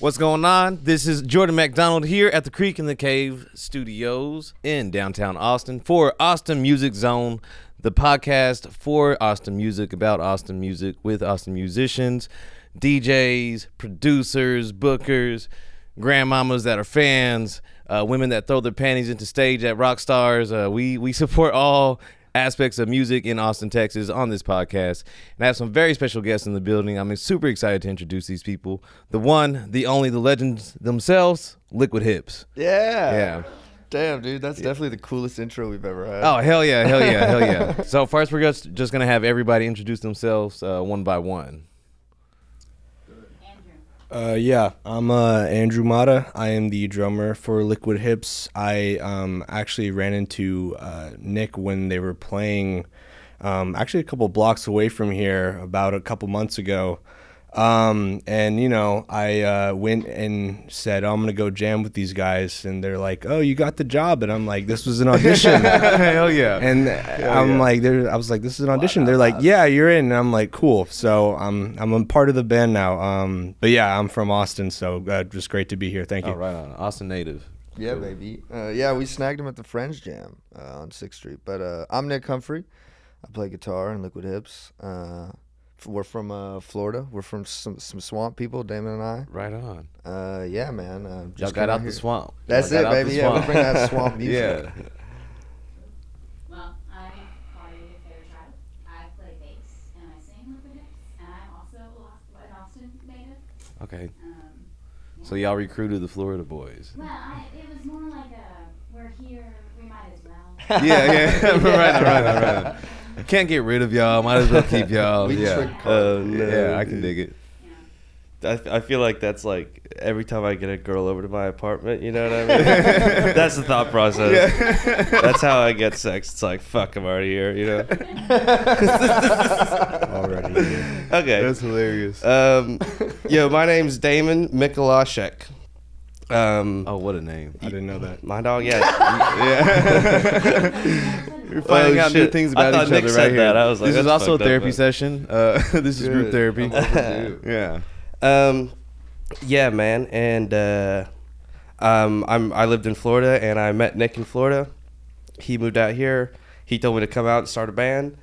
What's going on? This is Jordan Macdonald here at the Creek in the Cave Studios in downtown Austin for Austin Music Zone, the podcast for Austin music, about Austin music, with Austin musicians, DJs, producers, bookers, grandmamas that are fans, women that throw their panties into stage at rock stars. We support all aspects of music in Austin, Texas on this podcast, and I have some very special guests in the building. I'm super excited to introduce these people. The one, the only, the legends themselves, Liquid Hips. Yeah. Damn, dude, that's definitely the coolest intro we've ever had. Oh, hell yeah, hell yeah, hell yeah. So first, we're just going to have everybody introduce themselves one by one. Yeah, I'm Andrew Mata. I am the drummer for Liquid Hips. I actually ran into Nick when they were playing actually a couple blocks away from here about a couple months ago. And, you know, I went and said, oh, I'm going to go jam with these guys. And they're like, oh, you got the job. And I'm like, this was an audition. Hell yeah. And I was like, this is an audition. They're like, yeah, you're in. And I'm like, cool. So I'm a part of the band now. But yeah, I'm from Austin. So just great to be here. Thank you. Oh, right on. Austin native. Yeah, cool. Baby. Yeah, we snagged him at the Friends Jam on 6th Street. But I'm Nick Humphrey. I play guitar in Liquid Hips. We're from Florida. We're from some swamp people, Damon and I. Right on. Yeah, man. Y'all got out the swamp. That's it, baby. Yeah, we'll bring that swamp music. Yeah. Well, I'm Claudia Fairchild. I play bass and I sing Liquid Hips, and I'm also an Austin native. Okay. Yeah. So y'all recruited the Florida boys. Well, it was more like we're here, we might as well. Yeah. Right. Can't get rid of y'all. Might as well keep y'all. No, I can dig it. Yeah. I feel like that's like every time I get a girl over to my apartment, you know what I mean? That's the thought process. Yeah. That's how I get sex. It's like, fuck, I'm already here, you know? Already here. Okay. That's hilarious. My name's Damon Mikulaszek. Oh, what a name. I didn't know that. My dog, yeah. We're finding out new things about I thought each Nick other said right here. that. I was like, this is that's also a fucked up, therapy man. session. This is group therapy. Yeah. Yeah, man. And I lived in Florida, and I met Nick in Florida. He moved out here. He told me to come out and start a band. And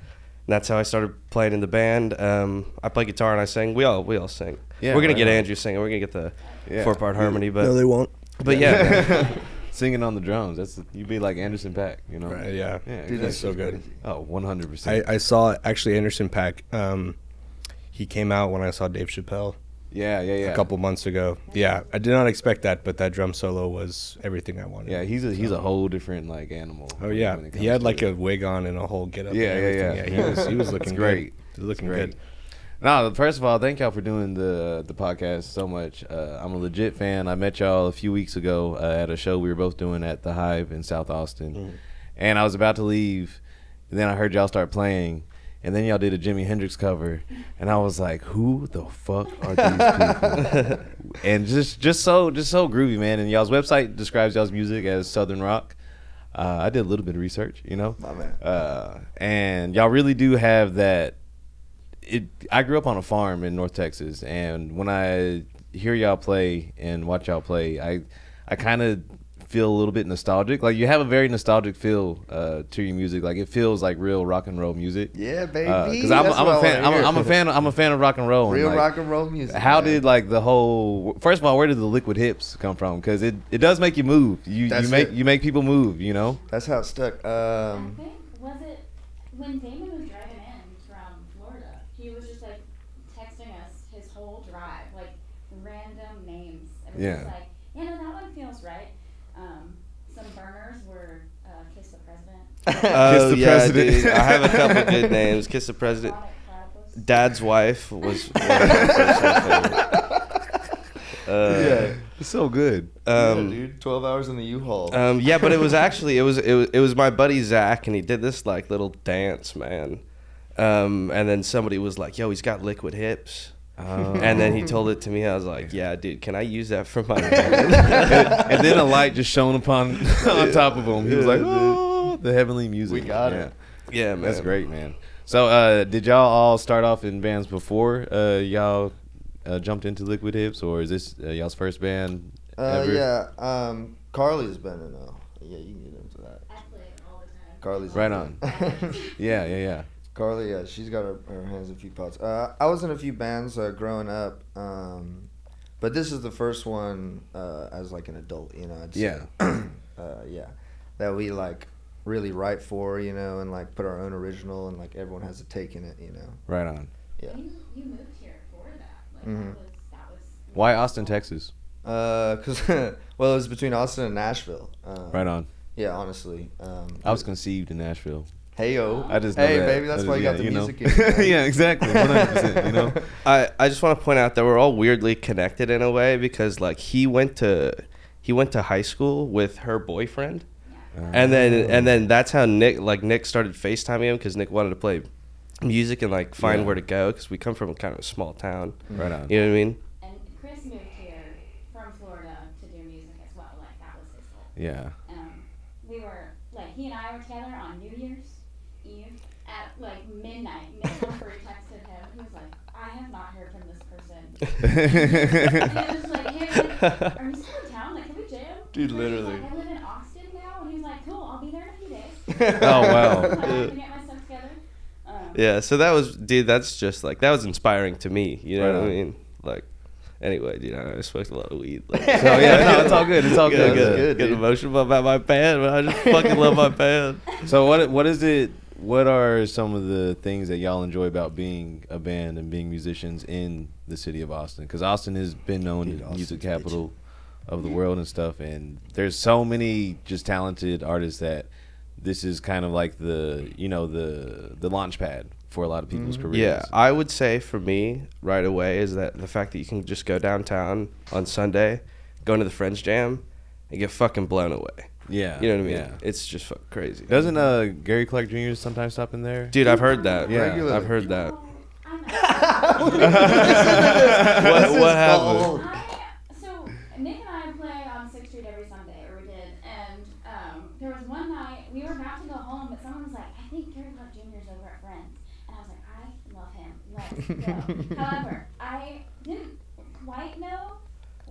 that's how I started playing in the band. I play guitar and I sing. We all sing. Yeah, we're gonna right get on. Andrew singing. We're gonna get the Yeah. 4-part harmony, but No, they won't. yeah. Singing on the drums. You'd be like Anderson .Paak, you know? Right, yeah. Dude, That's so good. Oh, 100%. I saw actually Anderson .Paak. He came out when I saw Dave Chappelle Yeah. a couple months ago. Yeah, I did not expect that, but that drum solo was everything I wanted. Yeah, he's a whole different like animal. Oh yeah, when it he comes had to like it. a wig on and a whole getup. Yeah. and everything. He was looking great. Good. He was looking Great. good. No, first of all, thank y'all for doing the podcast so much. I'm a legit fan. I met y'all a few weeks ago at a show we were both doing at the Hive in South Austin, and I was about to leave, and then I heard y'all start playing, and then y'all did a Jimi Hendrix cover, and I was like, who the fuck are these people? And just so groovy, man. And y'all's website describes y'all's music as Southern rock. I did a little bit of research, you know. My man. And y'all really do have that. I grew up on a farm in North Texas, and when I hear y'all play and watch y'all play, I kind of feel a little bit nostalgic. Like, you have a very nostalgic feel to your music. Like, it feels like real rock and roll music. Yeah, baby. Because I'm a fan of rock and roll. Real and like, rock and roll music. How man. did like the whole? First of all, where did the Liquid Hips come from? Because it does make you move. You make people move. You know. That's how it stuck. I think, was it when Damon was driving in from Florida, he was just like texting us his whole drive, like random names. And Yeah. was like, that one feels right. Some burners were Kiss the President. Oh, the yeah, President. dude. I have a couple good names. Kiss the President. Sonic Platypus. Dad's Wife was one of my personal favorites. It's so good. Yeah, dude, 12 hours in the U-Haul. Yeah, but it was actually it was my buddy Zach, and he did this like little dance, man. And then somebody was like, "Yo, he's got Liquid Hips." And then he told it to me. I was like, "Yeah, dude, can I use that for my band?" And then a light just shone on top of him. He was like, "Oh, the heavenly music." We got it. Yeah, man. That's great, man. So, did y'all all start off in bands before y'all jumped into Liquid Hips, or is this y'all's first band ever? Yeah. Carly's been in. Yeah, you can get into that. I play all the time. Carly's Right on. Yeah. Carly, yeah, she's got her hands in a few pots. I was in a few bands growing up, but this is the first one as like an adult, you know. I'd say. Yeah, that we like really write for, you know, and like put our own original, and like everyone has a take in it, you know. Right on. Yeah. You moved here for that. Like Mhm. that was. Why Austin, Texas? Cause well, it was between Austin and Nashville. Right on. Yeah, honestly. I was conceived in Nashville. Hey yo. I just know hey that. baby, that's why you got the you know. music in. Man. Yeah, exactly. 100%. You know. I just want to point out that we're all weirdly connected in a way, because like he went to high school with her boyfriend, and then that's how Nick started FaceTiming him, because Nick wanted to play music and like find where to go, because we come from kind of a small town. Right on. You know what I mean? And Chris moved here from Florida to do music as well. Like that was his goal. Yeah. We were like he and I were together on New Year's Eve at like midnight. Nick Humphrey texted him. He was like, "I have not heard from this person." And he was like, "Hey, like, are you still in town? Like, can we jam?" Dude, And he was literally. Like, I live in Austin now, and he was like, "Cool, I'll be there in a few days." Oh wow. I'm gonna get my stuff together. Yeah, so that was, dude, that's just like, that was inspiring to me, you know Right what I on. mean? Like, anyway, dude, I smoked a lot of weed. Like, So yeah, no, it's all good. It's all good. Get emotional about my band, but I just fucking love my band. So what is it? What are some of the things that y'all enjoy about being a band and being musicians in the city of Austin? Because Austin has been known Dude, as Austin's music capital of the world and stuff, and there's so many just talented artists that this is kind of like the launch pad for a lot of people's careers. Yeah, I would say for me right away is that the fact that you can just go downtown on Sunday, go into the Friends Jam, and get fucking blown away. Yeah, You know what I mean? Yeah. It's just fucking crazy. Doesn't Gary Clark Jr. sometimes stop in there? Dude, I've heard that. Yeah. Regularly. I've heard that. I'm What happened? So Nick and I play on 6th Street every Sunday, or we did, and there was one night we were about to go home, but someone was like, "I think Gary Clark Jr. is over at Friends," and I was like, "I love him. Let's go." However, I didn't quite know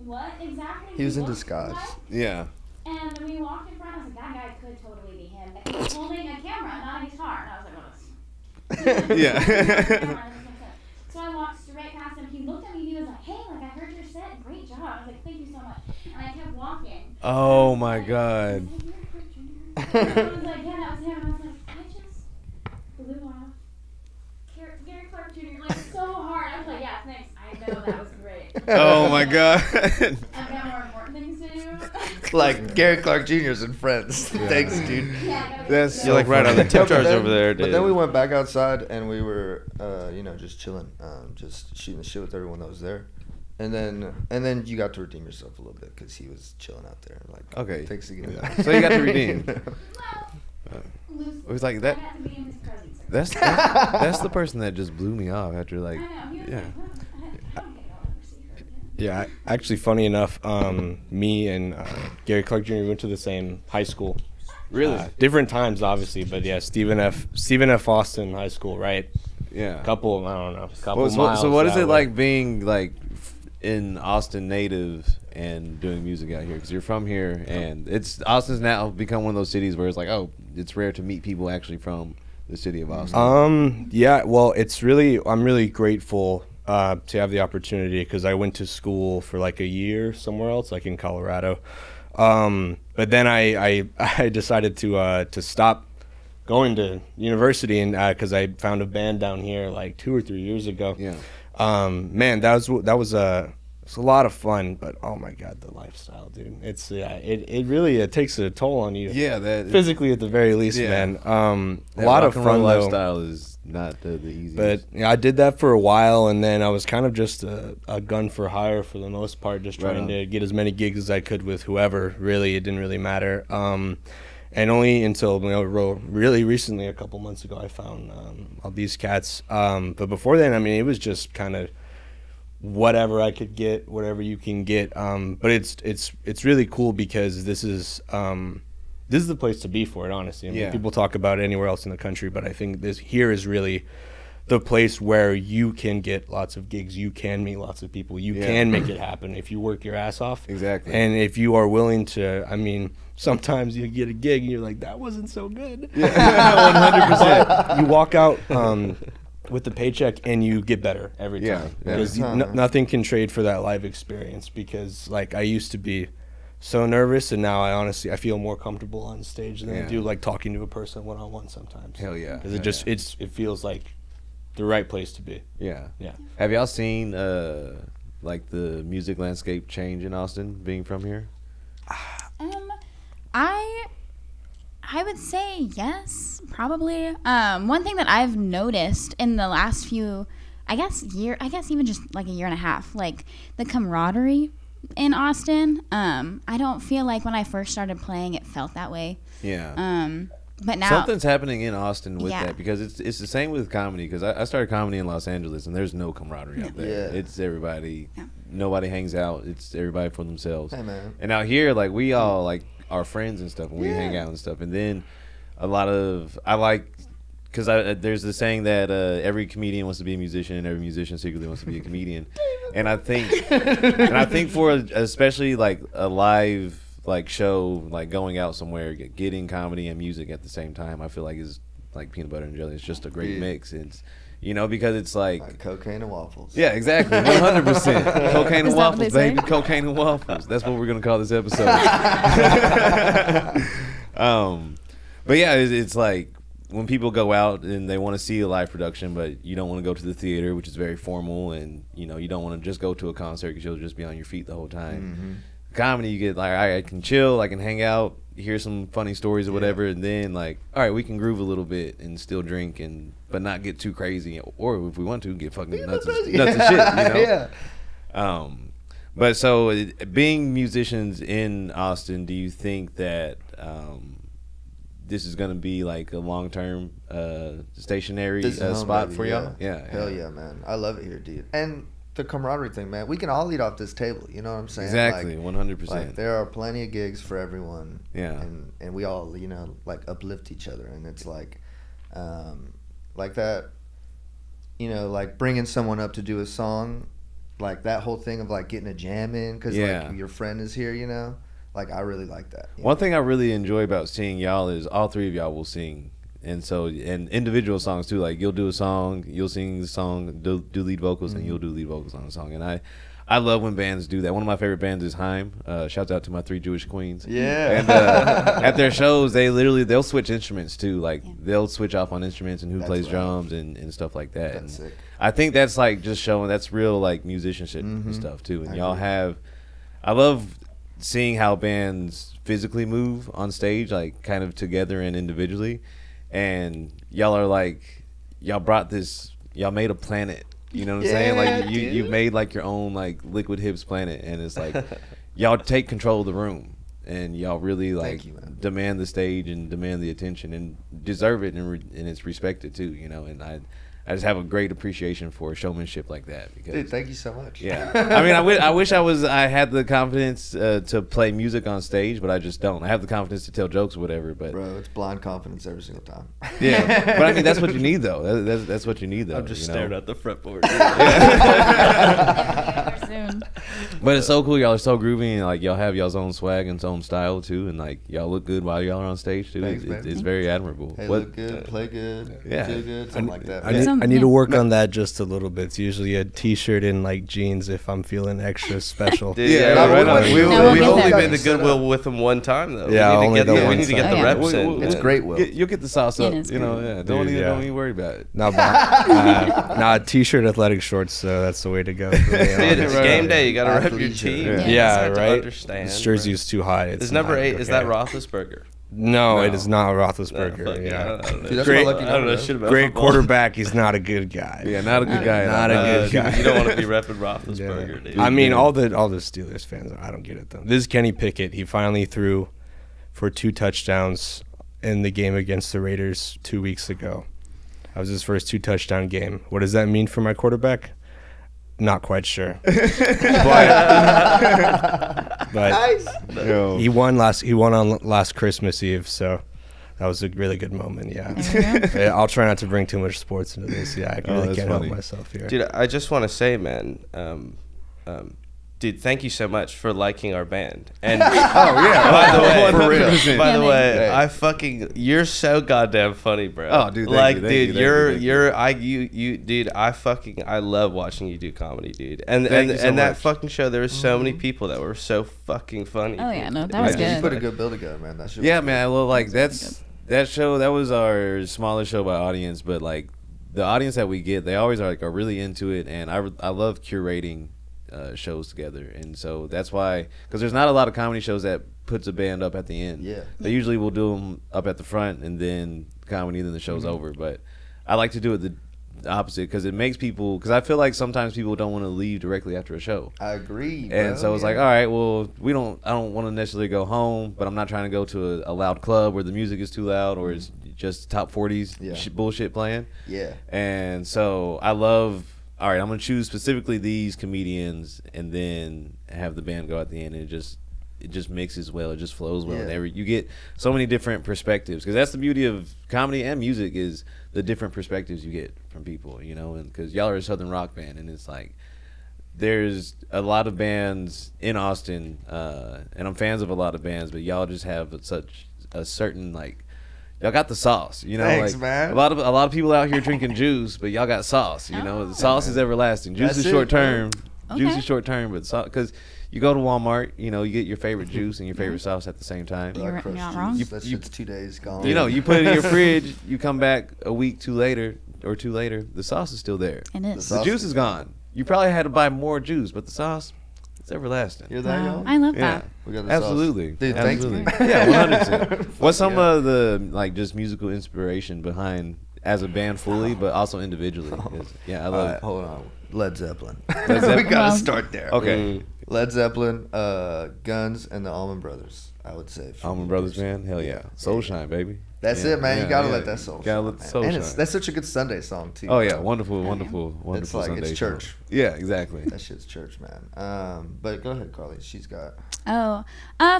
what exactly He was in looked disguise. like. Yeah. And when we walked in front, I was like, "That guy could totally be him." But he was holding a camera, not a guitar, and I was like, "Oh, that's." Yeah. So I walked straight past him. He looked at me. He was like, "Hey, like I heard your set. Great job." I was like, "Thank you so much." And I kept walking. Oh my God. I was like, "Yeah, that was him." And I was like, "I just blew off Gary Clark Jr. like so hard." I was like, "Yeah, thanks. I know that was great. Oh my God. I've got more important things to do." Like Gary Clark Jr.'s and Friends. Thanks, dude. Yeah, I gotta That's go. You're like right on the tip jars over there, dude. But then we went back outside and we were, just chilling, just shooting the shit with everyone that was there. And then you got to redeem yourself a little bit because he was chilling out there. Like, Okay. thanks again. So you got to redeem. Loosely. It was like that. I got to be in his presence. That's the person that just blew me off after like. I know. He was Yeah. like, "Huh, I don't think I'll ever see her again." Yeah, actually, funny enough, me and Gary Clark Jr. went to the same high school. Really? Different times, obviously, but yeah, Stephen F. Austin High School, right? Yeah. Couple, I don't know, couple Well, miles. so what is that it way. like being like in Austin native and doing music out here? Because you're from here, and Austin's now become one of those cities where it's like, oh, it's rare to meet people actually from the city of Austin. Yeah, well, I'm really grateful to have the opportunity because I went to school for like a year somewhere else, like in Colorado. But then I decided to stop going to university and because I found a band down here like 2 or 3 years ago. Yeah. Man, that was a lot of fun, but oh my God, the lifestyle, dude. It really takes a toll on you. Yeah, that Physically at the very least, Yeah. man. A that lot rock of and roll fun though. lifestyle is not the easiest. But yeah, I did that for a while, and then I was kind of just a gun for hire for the most part, just Right trying on. to get as many gigs as I could with whoever. Really, it didn't really matter. And only until really recently, a couple months ago, I found all these cats. But before then, I mean, it was just kind of whatever I could get, whatever you can get. But it's really cool because this is the place to be for it, honestly. I mean, Yeah. people talk about it anywhere else in the country, but I think this here is really the place where you can get lots of gigs, you can meet lots of people, you can make it happen if you work your ass off. Exactly. And if you are willing to, I mean, sometimes you get a gig and you're like, that wasn't so good. 100%. You walk out with the paycheck and you get better every time. Because nothing can trade for that live experience, because like I used to be so nervous, and now I feel more comfortable on stage than I do like talking to a person one-on-one sometimes. Hell yeah. Because it feels like the right place to be. Yeah. Yeah. Have y'all seen like the music landscape change in Austin being from here? I would say yes, probably. One thing that I've noticed in the last few, I guess even just like a year and a half, like the camaraderie in Austin. I don't feel like when I first started playing it felt that way. Yeah. But now something's happening in Austin with that, because it's the same with comedy. Because I started comedy in Los Angeles, and there's no camaraderie out there. Yeah. It's everybody. Yeah. Nobody hangs out. It's everybody for themselves. Hey, man. And out here, like we all like are friends and stuff, and we hang out and stuff. And then because there's the saying that every comedian wants to be a musician, and every musician secretly wants to be a comedian. And I think for especially like a live like show, like going out somewhere, getting comedy and music at the same time, I feel like is like peanut butter and jelly. It's just a great mix. It's because it's like cocaine and waffles. Yeah, exactly, 100%. Cocaine and waffles, baby. Cocaine and waffles. That's what we're gonna call this episode. But yeah, it's like when people go out and they want to see a live production, but you don't want to go to the theater, which is very formal, and you don't want to just go to a concert because you'll just be on your feet the whole time. Mm-hmm. Comedy, you get like, I can chill, I can hang out, hear some funny stories or whatever, and then like, all right, we can groove a little bit and still drink, but not get too crazy, or if we want to, get fucking nuts and shit, Yeah. But so being musicians in Austin, do you think that this is going to be like a long-term stationary spot for y'all? Yeah. Hell yeah, man. I love it here, dude. And the camaraderie thing, man. We can all eat off this table. You know what I'm saying? Exactly, like, 100%. Like, there are plenty of gigs for everyone. Yeah. And we all, like uplift each other. And it's like that, like bringing someone up to do a song, like that whole thing of like getting a jam in because like your friend is here, Like, I really like that. One thing I really enjoy about seeing y'all is all three of y'all will sing. And individual songs too. Like, you'll do a song, you'll sing the song, do lead vocals, and you'll do lead vocals on the song. And I love when bands do that. One of my favorite bands is Haim. Shouts out to my 3 Jewish queens. Yeah. And at their shows, they'll switch instruments too. Like, they'll switch off on instruments and who plays drums and stuff like that. That's sick. I think that's like just showing that's real like musicianship and stuff too. And I love seeing how bands physically move on stage, like kind of together and individually. And y'all are like, y'all made a planet. You know what I'm saying? Like you've made like your own like Liquid Hips planet, and it's like y'all take control of the room, and y'all really like demand the stage and demand the attention and deserve it, and it's respected too. And I just have a great appreciation for showmanship like that. Because, dude, thank you so much. Yeah, I mean, I wish I had the confidence to play music on stage, but I just don't. I have the confidence to tell jokes or whatever. But bro, it's blind confidence every single time. Yeah, but I mean, that's what you need though. That's what you need though. I'm just staring at the fretboard. But it's so cool. Y'all are so groovy, and like y'all have y'all's own swag and own style too, and like y'all look good while y'all are on stage too. Thanks, it's very admirable. Hey, look good, play good, feel good, something like that. I need to work on that just a little bit. It's usually a t-shirt and like jeans if I'm feeling extra special. Dude, we've only been to Goodwill with them one time though. Yeah, we need to get the reps in. It's great, Will. You'll get the sauce up. Don't even worry about it. Nah, t-shirt, athletic shorts. So that's the way to go. Dude, it's game day. You got to rep your team. Yeah, right. Understand. This jersey is too high. Is number 8? Is that Roethlisberger? No, it is not Roethlisberger. Yeah, I don't know. Dude, I don't know shit about great football. Quarterback. He's not a good guy. Yeah, not a good guy. Not a good guy. You don't want to be repping Roethlisberger, dude. I mean, all the Steelers fans, I don't get it though. This is Kenny Pickett. He finally threw for 2 touchdowns in the game against the Raiders 2 weeks ago. That was his first 2-touchdown game. What does that mean for my quarterback? Not quite sure. But nice. he won on last Christmas Eve, so That was a really good moment. Yeah. There you go. Yeah, I'll try not to bring too much sports into this. Yeah, I really that's can't funny. help myself here. Dude, I just want to say, man, dude, thank you so much for liking our band. And Oh yeah. by the way, For real. by Yeah, the way, Hey. I fucking, you're so goddamn funny, bro. Oh, dude, thank like, you, thank dude, you, thank you, thank you, dude, I love watching you do comedy, dude. And Thank you so that much. fucking show, there was so many people that were so fucking funny. Oh, yeah, dude. no, that was I good. just You put a like- good bill together, man. That shit Yeah, was man. Well, like that show, that was our smaller show by audience, but like the audience that we get, they always are really into it, and I love curating shows together, and so that's why, because there's not a lot of comedy shows that puts a band up at the end. Yeah. They usually will do them up at the front and then comedy, then the show's over. But I like to do it the opposite because it makes people, because I feel like sometimes people don't want to leave directly after a show. I agree. And bro, so it's yeah. like, all right, well, I don't want to necessarily go home, but I'm not trying to go to a loud club where the music is too loud or it's just top 40s Yeah. bullshit playing. Yeah. And so I love, all right, I'm going to choose specifically these comedians and then have the band go at the end, and it just mixes well, it just flows well. Yeah. And you get so many different perspectives, because that's the beauty of comedy and music, is the different perspectives you get from people, you know, and because y'all are a Southern rock band, and it's like, there's a lot of bands in Austin, and I'm fans of a lot of bands, but y'all just have such a certain, like, y'all got the sauce, you know. Thanks, like, man. A lot of people out here drinking juice, but y'all got sauce, you know. The sauce is everlasting. Juice That's is it, short term. Okay. Juice is short term, but sauce, because you go to Walmart, you know, you get your favorite juice and your favorite sauce at the same time. You're Black Crust not juice, wrong. That shit's 2 days gone. You know, you put it in your fridge, you come back a week two later, the sauce is still there. It is. The The juice is gone. You probably had to buy more juice, but the sauce, it's everlasting. Hear that, Wow. y'all? I love Yeah, that. We got the absolutely. sauce. Dude, thanks, absolutely. man. Yeah, 100%. What's some yeah. of the, like, just musical inspiration behind as a band fully, but also individually? 'Cause, yeah, I All love right, hold on. Led Zeppelin. Zeppelin? we gotta Well- start there. Okay. Led Zeppelin, Guns, and the Allman Brothers, I would say. for Allman me Brothers, personally. man. Hell yeah. Soul Shine, baby. That's Yeah, it, man. yeah, You gotta yeah. let that soul Gotta shine, let the man. soul And shine. that's such a good Sunday song, too. Oh, yeah. bro. Wonderful, yeah. wonderful, wonderful It's like, Sunday it's song. church. Yeah, exactly. That shit's church, man. But go ahead, Carly. She's got... Oh,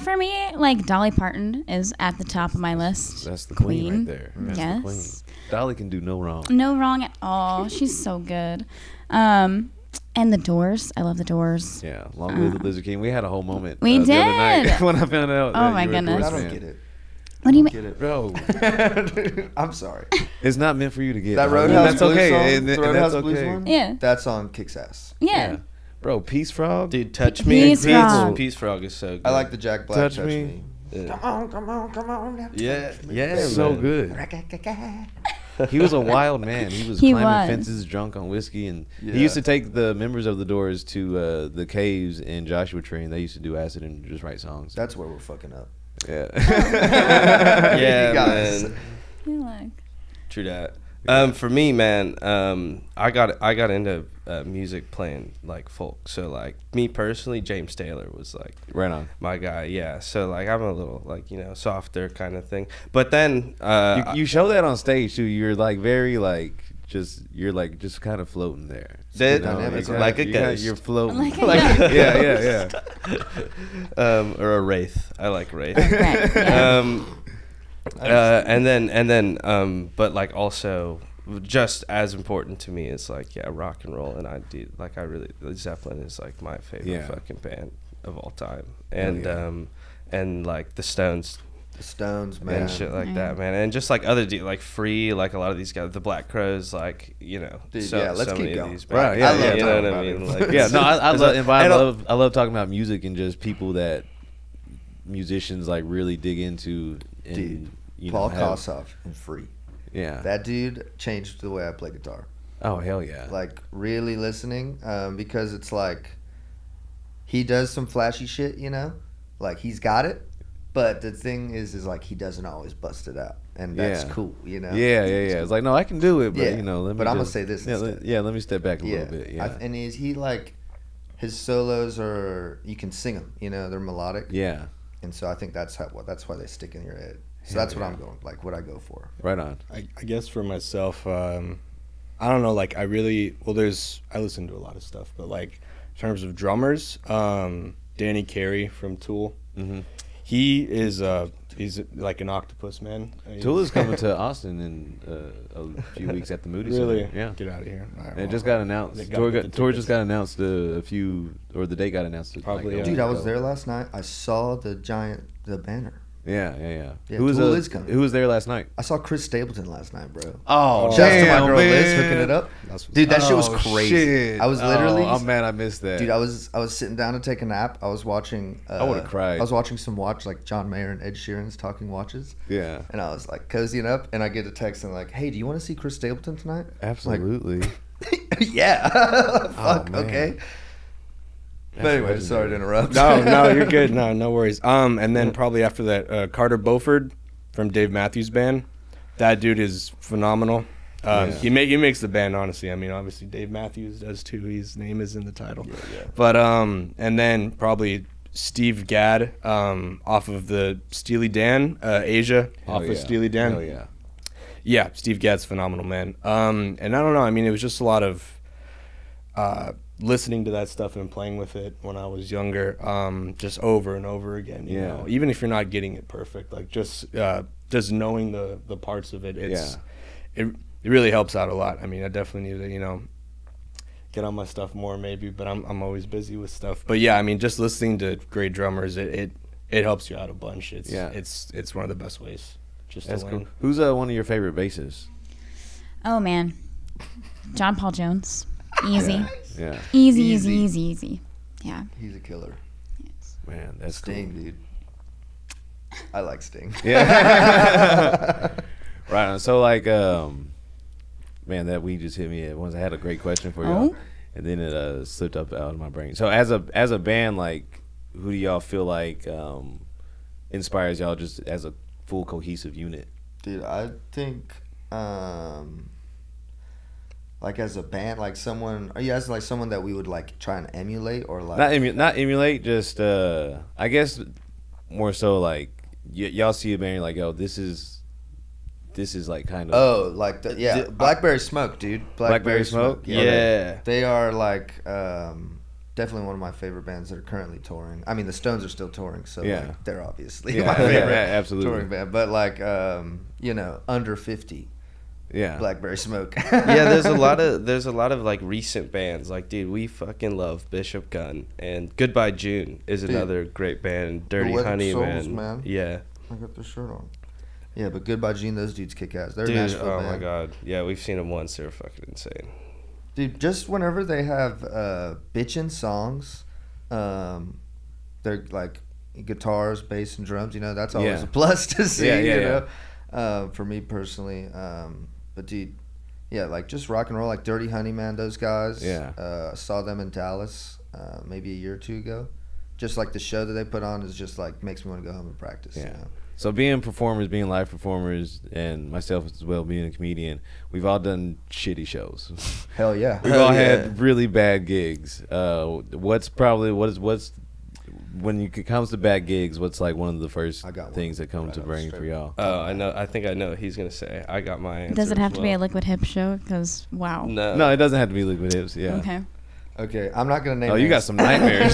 for me, like Dolly Parton is at the top of my list. That's the queen right there. That's yes. the queen. Dolly can do no wrong. No wrong at all. She's so good. And the Doors. I love the Doors. Yeah, Long Live the Lizard King. We had a whole moment We the other night did. when I found out Oh that my you were a goodness. Doors I don't fan. get it. What do you mean? Get it. Bro, I'm sorry. it's not meant for you to get. That dog. Roadhouse That's Blues okay. song, and the that's Roadhouse Blues okay. one? Yeah. That song kicks ass. Yeah. Bro, Peace Frog. Dude, Touch Me. Peace Frog. Peace Frog is so good. I like the Jack Black Touch Touch, Me. Me. Yeah. Come on. Yeah, yeah, so man. good. He was a wild man. He was He climbing was. fences, drunk on whiskey, and Yeah. he used to take the members of the Doors to the caves in Joshua Tree, and they used to do acid and just write songs. That's where we're fucking up. Yeah. Yeah, You guys. man. You like. True that. For me, man, I got into music playing like folk. So like me personally, James Taylor was like Right on. my guy. Yeah. So like I'm a little like softer kind of thing. But then You show that on stage too. You're like very like just kind of floating there. That- Dynamic, It's right? like a ghost. You're floating. Like a yeah. or a wraith. I like wraith. Right. Yeah. And then but like also just as important to me is like rock and roll, and I really Zeppelin is like my favorite Yeah. fucking band of all time, and yeah. and like the Stones The Stones, man. and shit like that, man, and just like other like Free, like a lot of these guys, the Black Crowes, like Dude, so, yeah, let's so keep many going. of these Right, bands. yeah, I love yeah. You know talking what I about mean? it. Like, Yeah, no, I I love talking about music and just people that musicians like really dig into. And, Dude, you Paul know, have- Kossoff and Free. Yeah. That dude changed the way I play guitar. Oh hell yeah. Like really listening, because it's like he does some flashy shit, like he's got it. But the thing is like he doesn't always bust it out, and that's Yeah. cool, Yeah. It's like, no, I can do it, but Yeah, let me. but I'm gonna just- say this Yeah, instead. let me step back a little bit. Yeah. And is he like his solos are you can sing them, they're melodic, Yeah. and so I think that's why they stick in your head. So Hell that's what yeah. I'm going like what I go for. Right on. I guess for myself, I don't know. Like I listen to a lot of stuff, but like in terms of drummers, Danny Carey from Tool, Mm-hmm. he is He's like an octopus, man. Tula's coming to Austin in a few weeks at the Moody Really? Center. Yeah. Get out of here. All right, And it well, just got announced. they gotta Tour, get the tour just tickets. got announced a few, or the date got announced. Probably, like, yeah. Dude, I was there last night. I saw the banner. Yeah. Yeah, Who was Tool is coming. Who was there last night? I saw Chris Stapleton last night, bro. Oh, Shouts to my damn, girl Liz man. hooking it up. That's what's Dude, that shit was Oh, crazy. shit. I was literally, Oh, man, I missed that. dude, I was sitting down to take a nap. I was watching. I would've cried. I was watching some watch like John Mayer and Ed Sheeran's Talking Watches. Yeah. And I was like cozying up, and I get a text and like, "Hey, do you want to see Chris Stapleton tonight?" Absolutely. Like, yeah. Fuck. man. Okay. That's But anyway, legendary. sorry to interrupt. No, you're good. No worries. And then probably after that, Carter Beauford from Dave Matthews Band. That dude is phenomenal. He makes the band, honestly. I mean, obviously Dave Matthews does too. His name is in the title. Yeah. But and then probably Steve Gadd off of the Steely Dan, Asia, Hell off yeah. of Steely Dan. Hell yeah. Yeah, Steve Gadd's phenomenal, man. And I don't know. I mean, it was just a lot of listening to that stuff and playing with it when I was younger, just over and over again. You know, even if you're not getting it perfect, like just knowing the parts of it, it really helps out a lot. I mean, I definitely need to get on my stuff more maybe, but I'm always busy with stuff. But yeah, I mean, just listening to great drummers, it helps you out a bunch. It's one of the best ways. Just That's to cool. learn. Who's one of your favorite bassists? Oh man, John Paul Jones. Easy. Yeah. Easy. Yeah. He's a killer. Man, that's Sting, dude. I like Sting. cool. Yeah. Right on. So like, man, that weed just hit me. Once I had a great question for y'all, Oh. and then it slipped up out of my brain. So as a band, like, who do y'all feel like inspires y'all just as a full cohesive unit? Dude, I think, like as a band, like someone, are you asking like someone that we would like try and emulate or like? Not emulate, just I guess more so like y'all see a band, you're like, yo, this is like kind of like Blackberry Smoke, dude. Blackberry Smoke? Yeah. They are like definitely one of my favorite bands that are currently touring. I mean, the Stones are still touring, so Yeah. like, they're obviously Yeah, my favorite absolutely. touring band. But like under 50, yeah. Blackberry Smoke. Yeah, there's a lot of like recent bands. Like, dude, we fucking love Bishop Gunn, and Goodbye June is another great band. Dirty Wedding Honey, Souls, man. man. Yeah, I got their shirt on. Yeah, but Goodbye Gene, those dudes kick ass. They're a dude. Nashville Oh band. my god. Yeah, we've seen them once. They're fucking insane. Dude, just whenever they have bitchin' songs, they're like guitars, bass, and drums. You know, that's always Yeah. a plus to see. Yeah, you know, for me personally. But dude, yeah, like just rock and roll, like Dirty Honey, man. Those guys. Yeah. Saw them in Dallas maybe a year or two ago. Just like the show that they put on is just like makes me want to go home and practice. Yeah. You know? So being performers, being live performers, and myself as well being a comedian, we've all done shitty shows. Hell yeah. We've all had really bad gigs. What's when it comes to bad gigs, what's like one of the first I got one things that come right to on the brain for strip. y'all? Oh, I know. I think I know what he's gonna say. I got my answer. Does it have as to be a well. Liquid Hip show? Because wow. No. No, it doesn't have to be Liquid Hips. Yeah. Okay. Okay, I'm not gonna name. Oh, you got names. some nightmares.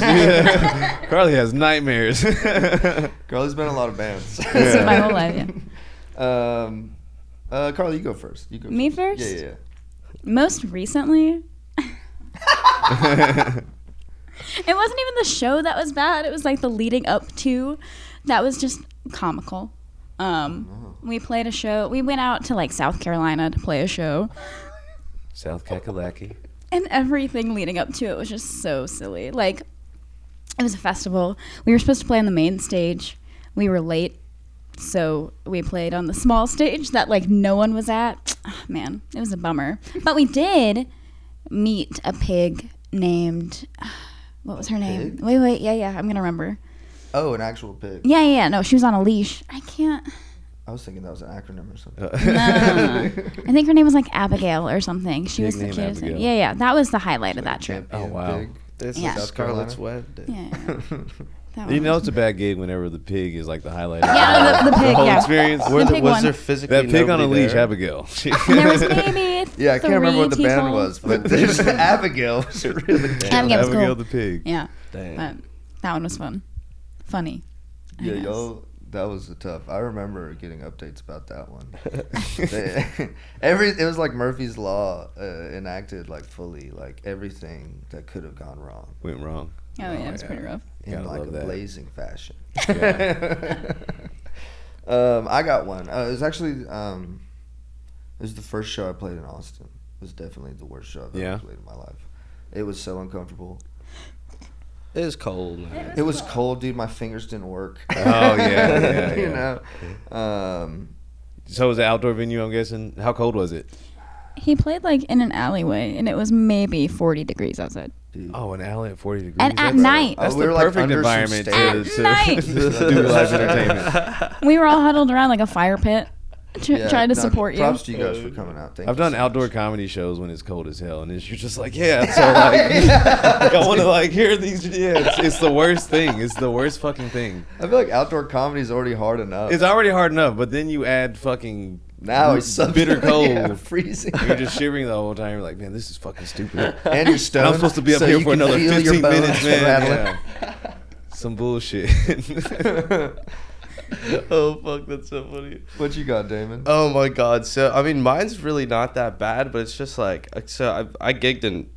Carly has nightmares. Carly's been in a lot of bands. This is my whole life. Yeah. Carly, you go first. You go. Me first? Yeah. Most recently, it wasn't even the show that was bad. It was like the leading up to that was just comical. We played a show. We went out to like South Carolina to play a show, South Kakalaki. and everything leading up to it was just so silly. Like, it was a festival. We were supposed to play on the main stage. We were late, so we played on the small stage that like no one was at. Oh, man, it was a bummer. But we did meet a pig named what was her name? Pig? Wait, yeah, I'm gonna remember. Oh, an actual pig. Yeah, no, she was on a leash. I can't. I was thinking that was an acronym or something. No. I think her name was like Abigail or something. She Pig was the named cutest. Abigail. Yeah, that was the highlight of that trip. Champion Oh, wow. pig. This Yeah. is South Scarlett's Carolina? Web. Yeah. That You one know was- it's a bad gig whenever the pig is like the highlight. Of Yeah, the pig, whole yeah. experience. The pig Was one. there physically That pig on a nobody leash, there? Abigail. And there was maybe Yeah, I can't remember what the three band people. was, but there's Abigail. Was really Abigail was Abigail cool. the pig. Yeah, Damn. but that one was fun. Funny. I Yeah, guess. y'all. That was a tough. I remember getting updates about that one. It was like Murphy's Law enacted like fully, like everything that could have gone wrong Went wrong. Oh yeah, it's pretty rough. in Gotta like a love that. blazing fashion. Yeah. I got one. It was actually it was the first show I played in Austin. It was definitely the worst show I've Yeah. ever played in my life. It was so uncomfortable. It was cold, man. It was cold, dude. My fingers didn't work. Oh yeah. You know. So it was an outdoor venue, I'm guessing. How cold was it? He played like in an alleyway, and it was maybe 40 degrees outside. Dude. Oh, an alley at 40 degrees. And at That's- night. That's We the were, like, perfect under some environment stairs. to Night. do live entertainment. We were all huddled around like a fire pit, Yeah, trying to no, support you. Props to you guys for coming out. Thank I've you done so outdoor much. comedy shows when it's cold as hell, and you're just like, yeah. So like, I want to like hear these. Yeah, it's the worst thing. It's the worst fucking thing. I feel like outdoor comedy is already hard enough. It's already hard enough, but then you add fucking now it's so bitter cold. yeah, freezing. And you're just shivering the whole time. You're like, man, this is fucking stupid. And you're stoned. And I'm supposed to be up so here you for can another feel your 15 bones minutes, man. rattling. Yeah. Some bullshit. Oh fuck, that's so funny. What you got, Damon? Oh my god. So I mean, mine's really not that bad, but it's just like so. I gigged in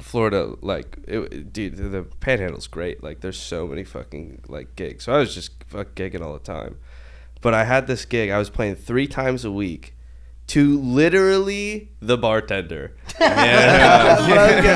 Florida, like, dude, the Panhandle's great. Like, there's so many fucking like gigs. So I was just gigging all the time. But I had this gig. I was playing 3 times a week to literally the bartender. Yeah.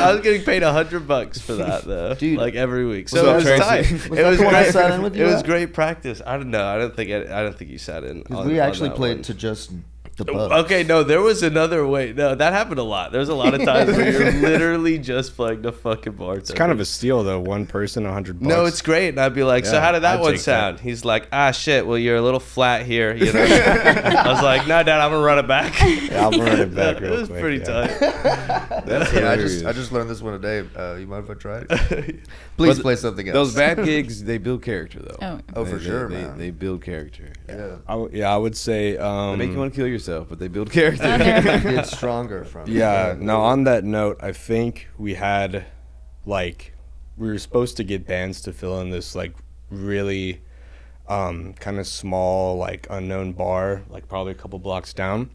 I was getting paid $100 for that though, Dude. like every week. Was So that it was Tracy? tight. Was It that was the one I great. sat in with you It was at? great practice. I don't know. I don't think you sat in. Because on- we on actually that played one. to just the pub. Okay, no, there was another way. No, that happened a lot. There's a lot of times where you're literally just playing the fucking bartender. It's kind of a steal though. One person, $100. No, it's great. And I'd be like, so Yeah, how did that I'd one take sound? He's like, shit, well, you're a little flat here, you know. I was like, no, Dad, I'm going to run it back. Yeah, I'll run it back It real was quick, pretty yeah. tight. That's Yeah, hilarious. I just learned this one today. You mind if I try it? Please But play something else. Those bad gigs, they build character though. Oh. For sure, man. They build character. Yeah. I would say. They make you want to kill yourself, but they build character. Get stronger from it. Yeah. Now on that note, I think we had, like, we were supposed to get bands to fill in this like really, kind of small like unknown bar, like probably a couple blocks down.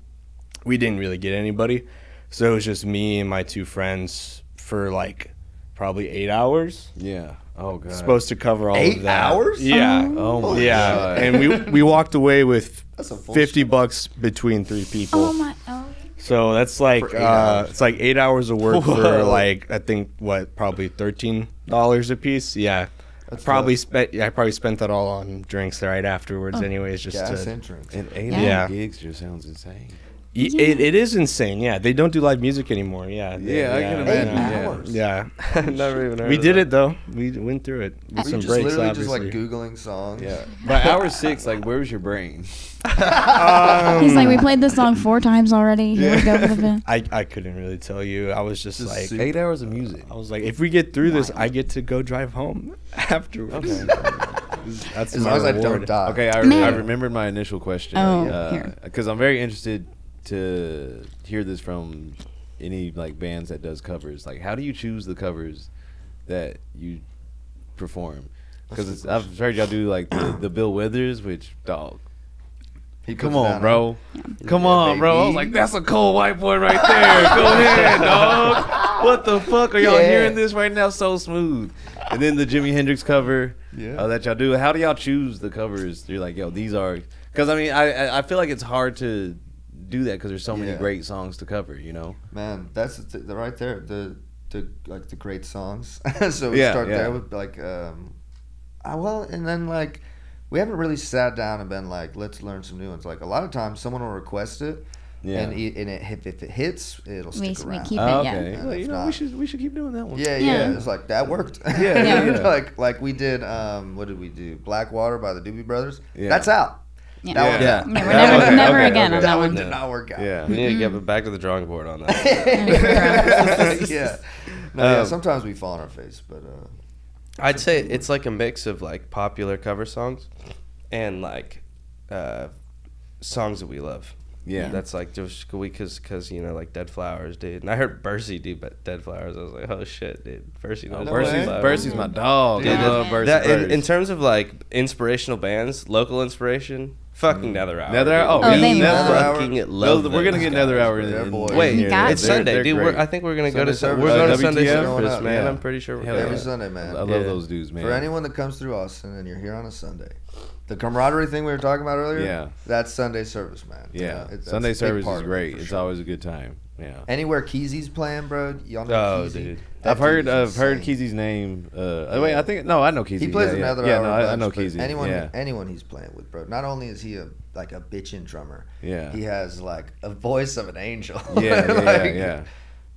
We didn't really get anybody, so it was just me and my 2 friends for like probably 8 hours. Yeah. Oh god. Supposed to cover all 8 of that. hours? Yeah. Oh my Yeah, god. and we walked away with That's a full $50 between 3 people. Oh my! Oh. So that's like For 8 hours. it's like 8 hours of work for Whoa. like I think probably $13 a piece. Yeah, That's probably tough. spent that all on drinks right afterwards. Anyways, just Gas to, and drinks. And 8 Yeah. hour gigs just sounds insane. it is insane. Yeah, they don't do live music anymore. Yeah, Yeah, I can imagine. 8 Yeah. hours. Yeah, I've never even heard we of did that. it though. We went through it with Were some you just breaks, literally obviously. just like Googling songs? Yeah. By hour 6, like, where was your brain? He's like, we played this song 4 times already. Here we go for the band. I couldn't really tell you. I was just like. 8 hours of music. I was like, if we get through this, I get to go drive home afterwards. Okay. That's As my long as I reward. don't die. Okay, I Man. remembered my initial question. Oh, here. Because I'm very interested to hear this from any like bands that does covers. Like, how do you choose the covers that you perform? Because I've heard y'all do like the Bill Withers, which dog. He Come puts it on, down, bro. Come Yeah, on, bro. I was baby. like, that's a cold white boy right there. Go ahead, dog. What the fuck? Are y'all Yeah. hearing this right now? So smooth. And then the Jimi Hendrix cover Yeah. that y'all do. How do y'all choose the covers? You're like, yo, these are. Because, I mean, I feel like it's hard to do that because there's so many Yeah. great songs to cover, you know? Man, that's the right there. The like the great songs. So we Yeah, start yeah. there with like well, and then like we haven't really sat down and been like, let's learn some new ones. Like a lot of times someone will request it, Yeah. and if it hits, it'll We stick we around. keep Oh, it, yeah. okay. Yeah, Well, if you know, not- we should keep doing that one. Yeah, Yeah. yeah. It's like that worked. yeah. Like we did. What did we do? Blackwater by the Doobie Brothers. Yeah. That's out. Yeah. That one's Yeah. out. Yeah, we're never, Okay, never okay, again okay. on That that one one. did not work out. Yeah. We need to get back to the drawing board on that. Yeah. No, yeah. Sometimes we fall on our face, but I'd say it's like a mix of like popular cover songs and like songs that we love. Yeah. That's like just because you know, like Dead Flowers, dude. And I heard Bercy do Dead Flowers. I was like, oh shit, dude. Bercy knows. Bercy's my dog. Yeah. I love Bercy. That, in Bercy. terms of like inspirational bands, local inspiration, fucking Nether Hour. Nether Hour? dude. Oh, Oh, they we Nether Hour. fucking love We're gonna those get guys, Nether Hour bro. They're in boys. Wait, You got it's to. Sunday, They're dude. great. I think we're gonna go to Sunday we're service. going to Sunday WTF? service, Going up, man. yeah. I'm pretty sure we're Hell going. Every yeah. Sunday, man. I love Yeah. those dudes, man. For anyone that comes through Austin and you're here on a Sunday, the camaraderie thing we were talking about earlier, Yeah. that's Sunday service, man. Yeah, That's Sunday a big service part is of it, great. for It's sure. always a good time. Yeah. Anywhere Keezy's playing, bro, y'all know Oh, Keezy? dude. That I've heard dude is insane. Keezy's name. Wait, I think I know Keezy. He plays yeah, another yeah. hour. No, a I bunch, know but Keezy. Anyone he's playing with, bro. Not only is he a bitchin' drummer, Yeah. he has like a voice of an angel. Yeah, Like, yeah.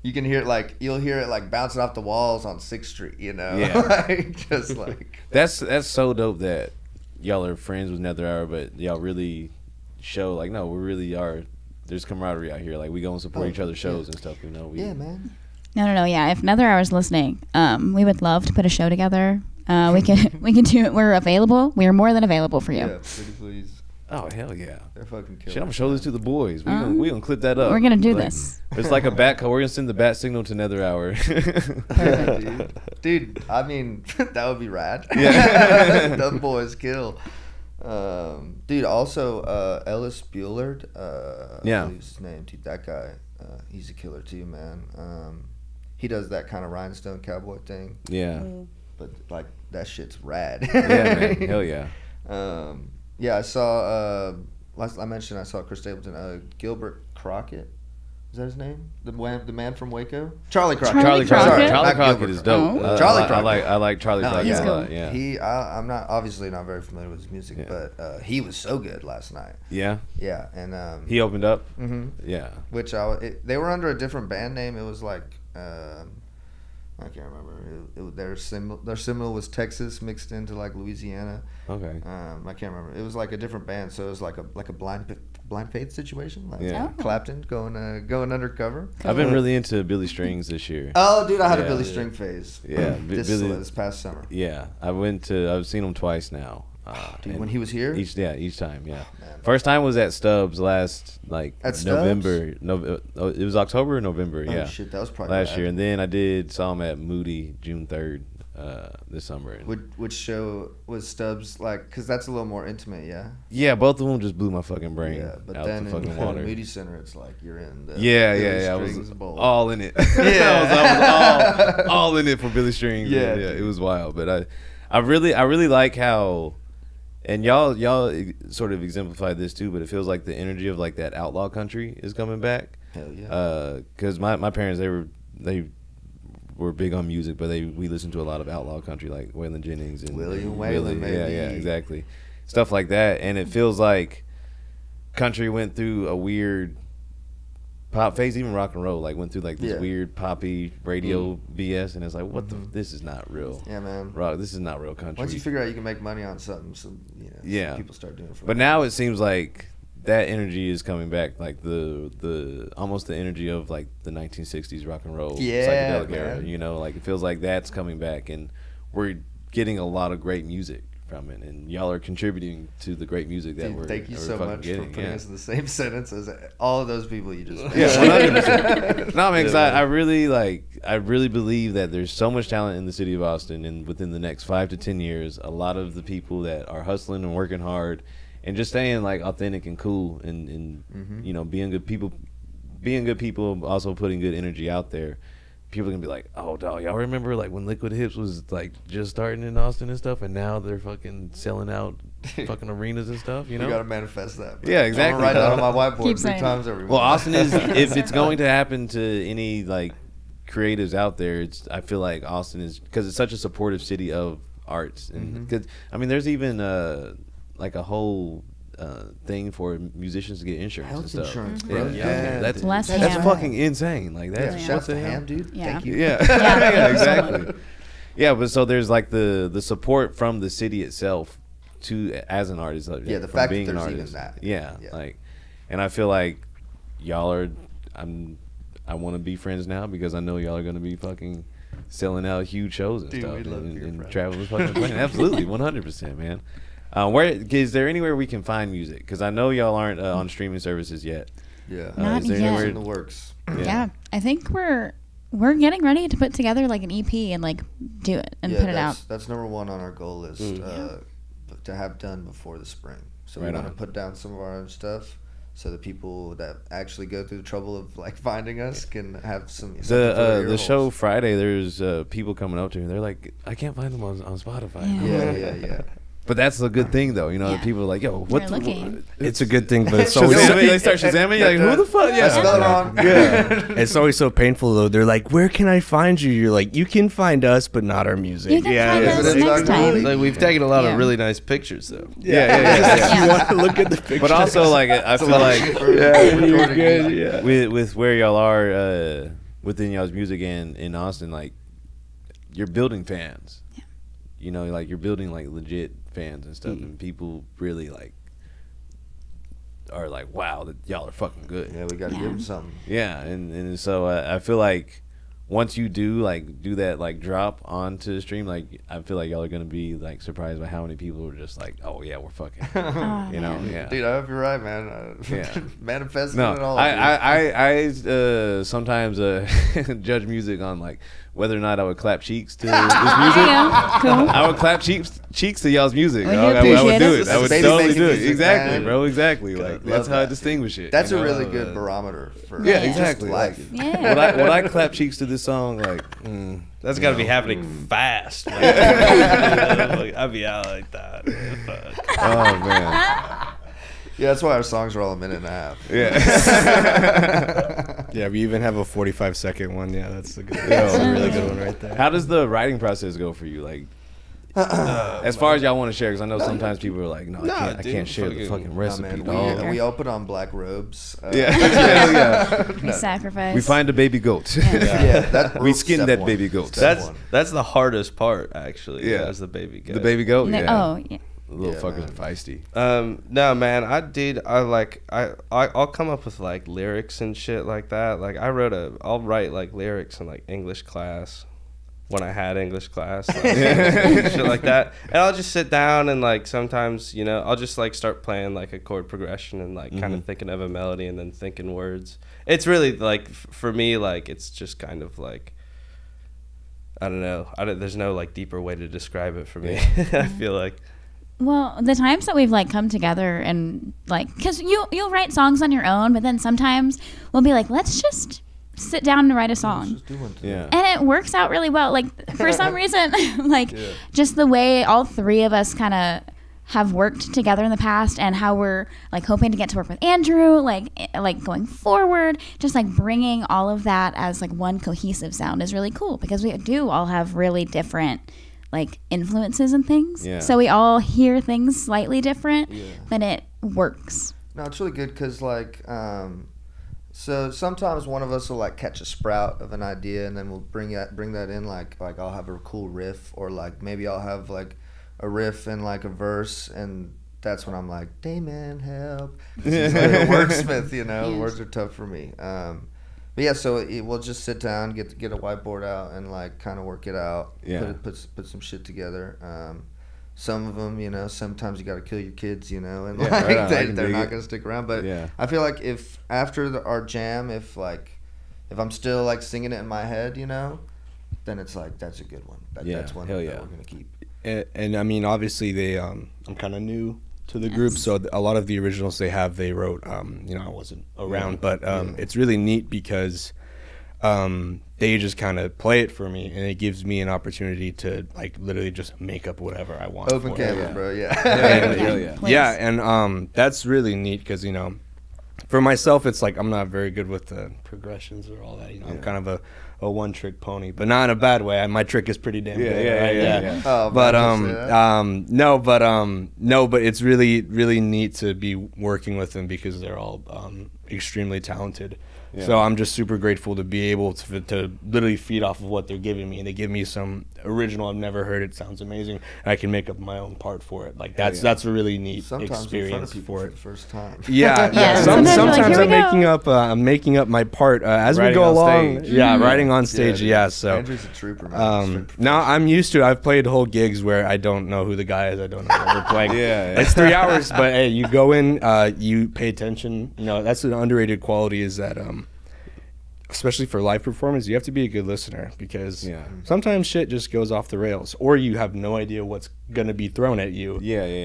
You can hear it you'll hear it like bouncing off the walls on 6th Street, you know? Yeah. Like, just like That's so dope that y'all are friends with Nether Hour, but y'all really show like no, we really are. There's camaraderie out here. Like we go and support each other's shows and stuff. You know. yeah, man. No. Yeah, if Nether Hour's listening, we would love to put a show together. We can do it. We're available. We are more than available for you. Yeah, pretty please. Oh hell yeah! They're fucking Shit, I'm killing. gonna show this to the boys. We gonna clip that up. We're gonna do Like, this. It's like a bat call. We're gonna send the bat signal to Nether Hour. Dude, I mean, that would be rad. Yeah. Them boys kill. Dude, also Ellis Buellard. Yeah. I believe his name. Dude, that guy, he's a killer too, man. He does that kind of rhinestone cowboy thing, Yeah. but like that shit's rad. Yeah, man. Hell yeah. Yeah, I saw. I mentioned I saw Chris Stapleton. Gilbert Crockett. Is that his name? The man from Waco. Charlie Crockett. Charlie Crockett? Sorry, Charlie not Crockett Gilbert is dope. Oh. Charlie I Crockett. like Charlie No, Crockett he's a cool. lot. Yeah. I'm not obviously not very familiar with his music, Yeah. but he was so good last night. Yeah. Yeah, and He opened up. mhm. Yeah. Which they were under a different band name. It was like I can't remember. Their symbol was Texas mixed into like Louisiana. Okay. I can't remember. It was like a different band, so it was like a blind faith situation. Like Yeah. Oh. Clapton going undercover. I've been really into Billy Strings this year. Oh, dude, I had Yeah. a Billy String phase. Yeah, this past summer. Yeah, I've seen him twice now. Dude, and when he was here, each time, yeah. man. First time was at Stubbs last At Stubbs? November. It was October or November, oh yeah. shit, that was probably Last rad. year, and then I saw him at Moody June 3rd this summer. And Which show was Stubbs like? Because that's a little more intimate, yeah. yeah, both of them just blew my fucking brain Yeah, but out then the fucking in water. Moody Center, it's like you're in the Yeah, Billy I was Strings bowl. all in it. Yeah. I was all in it for Billy Strings. Yeah, Yeah, dude. it was wild. But I really like how, and y'all sort of exemplified this too. But it feels like the energy of like that outlaw country is coming back. Hell yeah. Because my parents they were big on music, but we listened to a lot of outlaw country like Waylon Jennings and William Willie. Waylon, Yeah, baby. exactly. Stuff like that, and it feels like country went through a weird pop phase, even rock and roll like went through like this Yeah. weird poppy radio BS, and it's like this is not real Yeah, man. rock. This is not real country. Once you figure out you can make money on something, Yeah. people start doing it for But that. now it seems like that energy is coming back, like the almost the energy of like the 1960s rock and roll Yeah, psychedelic era. man. You know, like it feels like that's coming back, and we're getting a lot of great music from it, and y'all are contributing to the great music that Dude, thank you we're so fucking much getting. for putting Yeah. us in the same sentence as all of those people you just mentioned. Yeah, 100%. No, man, 'cause I really believe that there's so much talent in the city of Austin, and within the next 5 to 10 years, a lot of the people that are hustling and working hard, and just staying like authentic and cool, and you know, being good people, also putting good energy out there. People are gonna be like, oh dog, y'all remember like when Liquid Hips was like just starting in Austin and stuff, and now they're fucking selling out fucking arenas and stuff, you know? You gotta manifest that. bro. Yeah, exactly. I'm gonna write that on my whiteboard Keep 3 saying times every Well, month. Austin is, if it's going to happen to any like creatives out there, I feel like Austin is, because it's such a supportive city of arts, and cause, I mean, there's even like a whole thing for musicians to get insurance Health and stuff. insurance, Yeah, bro. Yeah, that's Less that's ham. fucking insane. Like Yeah, that's shouts what to the hell? Ham, dude. Yeah. Thank you. Yeah, Yeah. yeah, exactly. Yeah, but so there's like the support from the city itself to as an artist. Like, Yeah, the from fact that being an there's even artist. that. Yeah, Yeah. like, and I feel like y'all are. I want to be friends now because I know y'all are gonna be fucking selling out huge shows and Dude, stuff, we'd love to be your and friend. traveling fucking plane. Absolutely, 100%, man. Where is there anywhere we can find music? Because I know y'all aren't on streaming services yet. Yeah. Not is there yet. anywhere In the works. Yeah. I think we're getting ready to put together like an EP and like do it and put it out. That's number one on our goal list to have done before the spring. So we Right want to on. put down some of our own stuff, so the people that actually go through the trouble of like finding us can have some. The show Friday. There's people coming up to me. They're like, I can't find them on Spotify. Yeah. But that's a good thing, though. You know, Yeah. people are like, yo, what? They're looking. It's a good thing, but it's So always they start Shazamming. You're like, who the fuck? I spelled it wrong. it's always so painful though. They're like, where can I find you? You're like, you can find us, but not our music. You can find yeah, us but it's next not time. really- Like we've taken a lot Yeah. of really nice pictures though. Yeah. You want to look at the picture, But also, like, I feel like you're good. Yeah. with where y'all are within y'all's music and in Austin, like, you're building fans. Yeah. You know, like, you're building like legit fans and stuff, and people really like are like, wow, that y'all are fucking good. Yeah, we got to Yeah. give them something. Yeah, and so I feel like once you do that like drop onto the stream, like I feel like y'all are gonna be like surprised by how many people are just like, oh yeah, we're fucking, Oh, you know, man. yeah. Dude, I hope you're right, man. Yeah. Manifesting No, it all. I sometimes judge music on like whether or not I would clap cheeks to this music. Yeah, cool. I would clap cheeks to y'all's music. Well, you I would appreciate do it. it. I would Baby totally making do it. music, Exactly, man. bro. Exactly. Good. Like Love that's how I that. distinguish it. That's you a know? really good barometer for Yeah, Yeah. exactly. life. Yeah. When I clap cheeks to this song, like, That's got to be happening fast. Like, I'd be out like that. Fuck. oh man, Yeah, that's why our songs are all a minute and a half. yeah. Yeah, we even have a 45-second one. Yeah, that's a good. Yeah. That's a really good one right there. How does the writing process go for you? Like, as far as y'all want to share, because I know sometimes people are like, no, I dude, can't share the fucking- fucking Nah, recipe, man, dog. we all put on black robes. Yeah. We sacrifice. We find a baby goat. Yeah, that We rope skinned step that one. baby goat. Step That's one. that's the hardest part actually. Yeah. Is the baby goat. The baby goat. No- Yeah. Oh, yeah. Little Yeah, fuckers man. are feisty. No, man, I'll come up with like lyrics and shit like that. Like I'll write like lyrics in like English class when I had English class, like, shit like that. And I'll just sit down and like sometimes, you know, I'll just like start playing like a chord progression and like kind of thinking of a melody and then thinking words. It's really like for me, like it's just kind of like I don't know. There's no like deeper way to describe it for me. I feel like. Well, the times that we've like come together and like, cause you'll write songs on your own, but then sometimes we'll be like, let's just sit down and write a song. Just do one today. Yeah. And it works out really well. Like for some reason, like just the way all three of us kind of have worked together in the past and how we're like hoping to get to work with Andrew, like going forward, just like bringing all of that as like one cohesive sound is really cool because we do all have really different like influences and things. Yeah. So we all hear things slightly different, but it works. No, it's really good because like, so sometimes one of us will like catch a sprout of an idea and then we'll bring that in like I'll have a cool riff or like maybe I'll have like a riff and like a verse and that's when I'm like, Dayman, help. He's like a wordsmith, you know. Yes. Words are tough for me. But yeah, so we'll just sit down, get a whiteboard out, and like kind of work it out. Yeah. Put some shit together. Some of them, you know, sometimes you got to kill your kids, you know, and Yeah, like right on. I they're can not dig gonna it. stick around. But Yeah. I feel like if after our jam, if I'm still like singing it in my head, you know, then it's like that's a good one. Yeah, That's one hell that yeah. we're gonna keep. And I mean, obviously, they I'm kind of new to the group, so a lot of the originals they wrote. You know, I wasn't around, but it's really neat because they just kind of play it for me, and it gives me an opportunity to like literally just make up whatever I want. Open for it. camera, bro. Yeah. And, Hell yeah. Please. yeah, and that's really neat because you know, for myself, it's like I'm not very good with the progressions or all that. You know, I'm kind of a one-trick pony, but not in a bad way. My trick is pretty damn good. Right? Yeah. Oh, But man, no, but it's really really neat to be working with them because they're all extremely talented. So I'm just super grateful to be able to literally feed off of what they're giving me, and they give me some original I've never heard. It sounds amazing, and I can make up my own part for it. Like that's a really neat experience for it. First time. Yeah. Sometimes I'm making up my part as we go along. Yeah, writing on stage. Yeah, so Andrew's a trooper, man. now I'm used to it. I've played whole gigs where I don't know who the guy is. I don't know what we're playing. It's 3 hours, but hey, you go in, you pay attention. You know, that's an underrated quality is that especially for live performance, you have to be a good listener because sometimes shit just goes off the rails, or you have no idea what's gonna be thrown at you.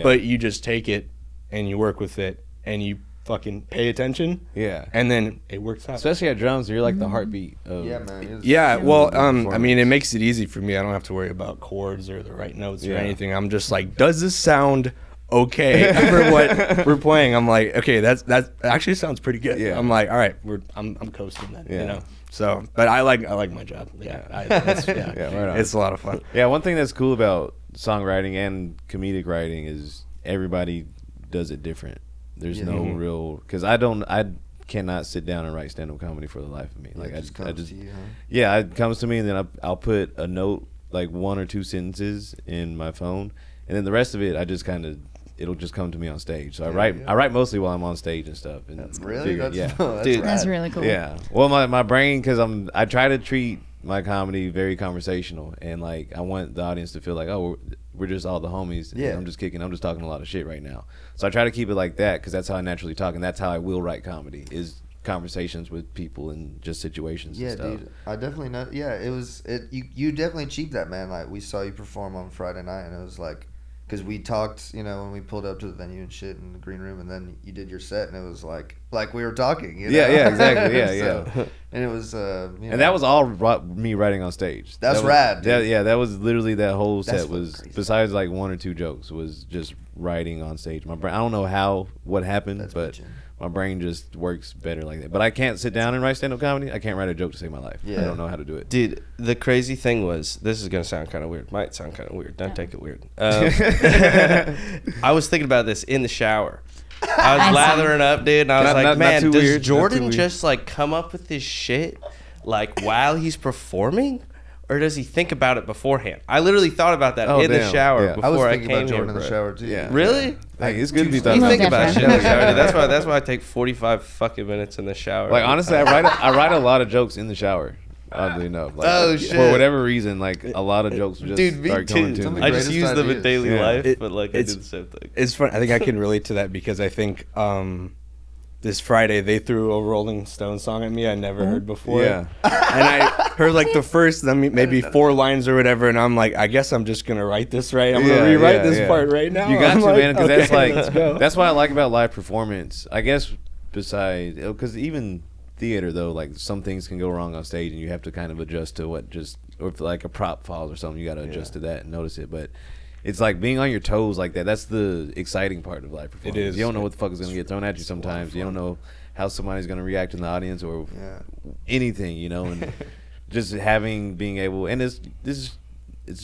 But you just take it and you work with it and you fucking pay attention. And then it works out. Especially at drums, you're like the heartbeat of well, I mean, it makes it easy for me. I don't have to worry about chords or the right notes or anything. I'm just like, does this sound okay for what we're playing? I'm like, okay, that actually sounds pretty good. I'm like, all right, I'm coasting then, you know. So, but I like my job. It's a lot of fun. Yeah, one thing that's cool about songwriting and comedic writing is everybody does it different. There's no real, because I cannot sit down and write stand-up comedy for the life of me. Like it comes to you, huh? Yeah, it comes to me, and then I'll put a note, like 1 or 2 sentences in my phone, and then the rest of it, I just kind of, it'll just come to me on stage. So I write mostly while I'm on stage and stuff. And that's really that's really cool. Yeah. Well, my brain, because I try to treat my comedy very conversational, and like I want the audience to feel like, oh, we're just all the homies. And I'm just talking a lot of shit right now. So I try to keep it like that because that's how I naturally talk, and that's how I will write comedy is conversations with people and just situations and stuff. Dude, I definitely know. Yeah, you definitely achieved that, man. Like we saw you perform on Friday night, and it was like, because we talked, you know, when we pulled up to the venue and shit in the green room, and then you did your set, and it was like we were talking. You know? Yeah, exactly. Yeah. And it was, and that was all me writing on stage. That's rad. That was literally that whole set was crazy. Besides like 1 or 2 jokes was just writing on stage. My brain, I don't know what happened, but my brain just works better like that. But I can't sit down and write stand-up comedy. I can't write a joke to save my life. I don't know how to do it. Dude, the crazy thing was, this is going to sound kind of weird. Might sound kind of weird. Don't take it weird. I was thinking about this in the shower. I was lathering up, dude, and I was like, man, does Jordan just like come up with this shit like while he's performing? Or does he think about it beforehand? I literally thought about that in the shower before I came here. I was thinking about Jordan in the shower too. Yeah. Really? Like, it's good to be You think about shit in the shower, dude. That's why I take 45 fucking minutes in the shower. Like honestly, I write a lot of jokes in the shower. Oddly enough, like, shit. For whatever reason, like a lot of jokes just start coming to me. I just use them in daily life, but like I do the same thing. It's fun. I think I can relate to that because I think this Friday they threw a Rolling Stones song at me I never heard before. Yeah. And I heard like the first maybe 4 lines or whatever, and I'm like, I guess I'm just gonna write this right. I'm gonna rewrite this part right now. You got to, man, because that's like let's go. That's what I like about live performance. I guess besides, because even theater though, like some things can go wrong on stage, and you have to kind of adjust to or if like a prop falls or something, you got to adjust to that and notice it. But it's like being on your toes like that. That's the exciting part of live performance. It is. You don't know what the fuck is gonna get thrown at you sometimes. You don't know how somebody's gonna react in the audience or anything, you know, and just being able, and it's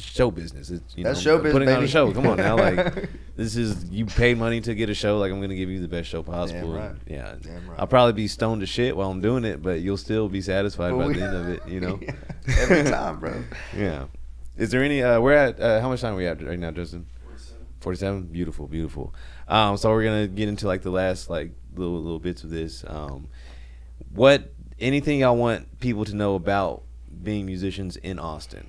show business. It's, you That's know, show business, putting on a baby. show. Come on now, like this is, you paid money to get a show. Like I'm gonna give you the best show possible. Damn right. Yeah, Damn right. I'll probably be stoned to shit while I'm doing it, but you'll still be satisfied by the end of it. You know, every time, bro. Yeah. Is there any? We're at how much time are we at right now, Justin? 47. Beautiful, beautiful. So we're gonna get into like the last like little bits of this. Anything y'all want people to know about being musicians in Austin?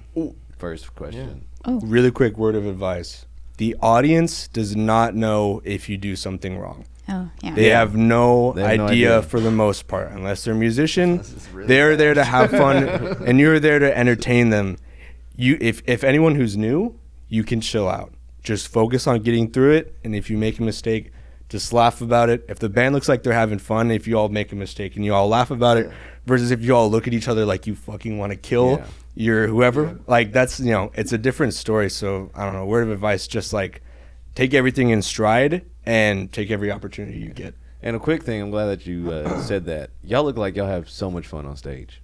First question. Really quick word of advice. The audience does not know if you do something wrong. Oh, yeah. They have no They have no idea idea. for the most part. Unless they're a musician, really they're there to have fun, and you're there to entertain them. If anyone who's new, you can chill out. Just focus on getting through it, and if you make a mistake, just laugh about it. If the band looks like they're having fun, if you all make a mistake and you all laugh about it, versus if you all look at each other like you fucking want to kill your whoever, like that's, you know, it's a different story. So I don't know, word of advice, just like take everything in stride and take every opportunity you get. And a quick thing, I'm glad that you said that. Y'all look like y'all have so much fun on stage.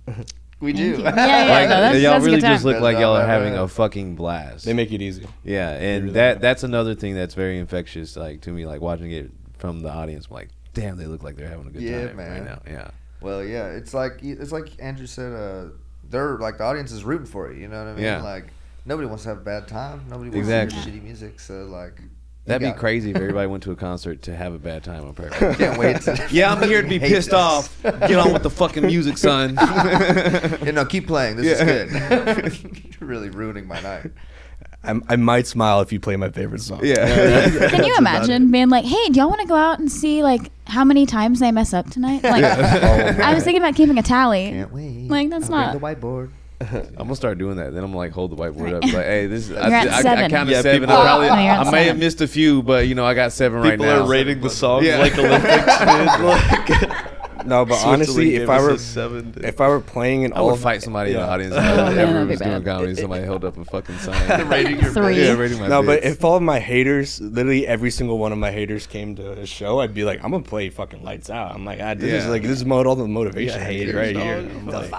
We do. Yeah, Like, no, y'all that's a really good time. just look like y'all are having Yeah. a fucking blast. They make it easy. Yeah, and that's another thing that's very infectious, like to me, like watching it from the audience. I'm like, damn, they look like they're having a good time man. right now. Yeah. Well, yeah, it's like Andrew said. They're like the audience is rooting for you. You know what I mean? Yeah. Like nobody wants to have a bad time. Nobody wants Exactly. to hear shitty music. So like, That'd be got it. crazy if everybody went to a concert to have a bad time on purpose. Can't wait. To Yeah, I'm here to be hate pissed this. off. Get on with the fucking music, son. You know, keep playing. This is good. You're really ruining my night. I might smile if you play my favorite song. Yeah. Can you imagine being like, hey, do y'all want to go out and see like how many times they mess up tonight? Like, I was thinking about keeping a tally. Can't wait. Like, that's I'll not- bring the whiteboard. I'm gonna start doing that. Then I'm gonna like hold the whiteboard up. Right. Like, hey, this is You're at I 7. counted Yeah, 7. people- I, probably, Oh, you're at I may have 7. missed a few, but you know I got 7 right People now. are rating the songs Yeah. like Olympics, dude. Like, No, but honestly, if I were playing in I all would fight somebody in the audience. man, If that'd ever be was doing bad. comedy, somebody held up a fucking sign. Rating your 3. Yeah, rating my No, but bits. if all of my haters, literally every single one of my haters came to a show, I'd be like, I'm gonna play fucking lights out. I'm like, this is all the motivation I hate right here. I'm like,